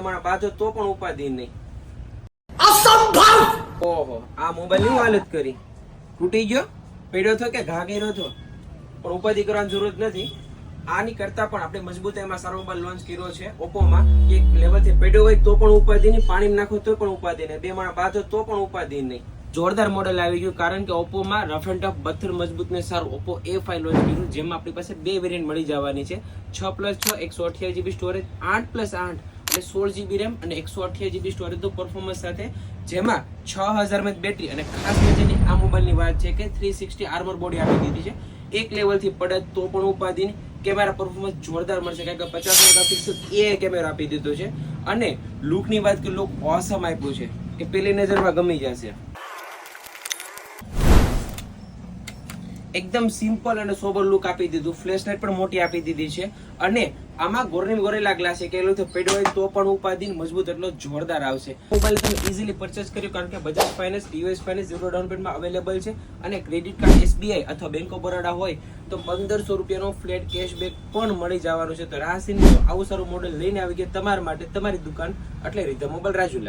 એમાં બાંધો તો પણ ઉપાધિ નહીં. અસંભવ! ઓહો, આ મોબાઈલ ની હાલત કરી. તૂટી ગયો, પડ્યો થો કે ઘા કર્યો થો, પણ ઉપાધિ કરવાની જરૂરત નથી. આની કરતા પણ આપણે મજબૂતાઈમાં સારો મોબાઈલ લોન્ચ કર્યો છે ઓપ્પોમાં. એક લેવલથી પડ્યો હોય તો પણ ઉપાધિ નહીં, પાણીમાં નાખો તો પણ ઉપાધિ નહીં, બે માણા બાંધો તો પણ ઉપાધિ નહીં. જોરદાર મોડેલ આવી ગયું, કારણ કે ઓપ્પોમાં રફ એન્ડ ટફ 72 મજબૂત ને સારું ઓપ્પો A5 લોન્ચ કર્યું, જેમાં આપણી પાસે બે વેરિયન્ટ મળી જવાની છે. 6+6 128GB સ્ટોરેજ, 8+8 એટલે 16GB રેમ અને 128GB સ્ટોરેજ તો પરફોર્મન્સ સાથે, જેમાં 6000 mAh બેટરી. અને ખાસ મજાની આ મોબાઈલની વાત છે કે 360 આર્મર બોડી આપી દીધી છે. એક લેવલથી પડે તો પણ ઉપાધિ નહીં. કેમેરા પરફોર્મન્સ જોરદાર મળશે, કારણ કે 50 મેગાપિક્સલ એ કેમેરા આપી દીધો છે. અને લુકની વાત કે લુક ઓસમ આપ્યું છે કે પેલી નજરમાં ગમી જશે. એકદમ સિમ્પલ અને સોબર લુક આપી દીધું. ફ્લેશ લાઇટ પણ મોટી આપી દીધી છે. અને આમાં ગોરેલા ગ્લાસ છે કે એલો પેડો હોય તો પણ ઉપાધિ મજબૂત એટલો જોરદાર આવશે. મોબાઈલ તમે ઇઝીલી પરચેસ કર્યો, કારણ કે Bajaj finance, TVS finance 0 down પેમેન્ટમાં અવેલેબલ છે. અને ક્રેડિટ કાર્ડ SBI અથવા બેંક ઓફ બરોડા હોય તો 1500 રૂપિયાનો ફ્લેટ કેશબેક પણ મળી જવાનું છે. તો રાસીન આવું સારું મોડેલ લઈને આવી ગયા તમારા માટે તમારી દુકાન એટલે રીતે મોબાઈલ રાજુલા.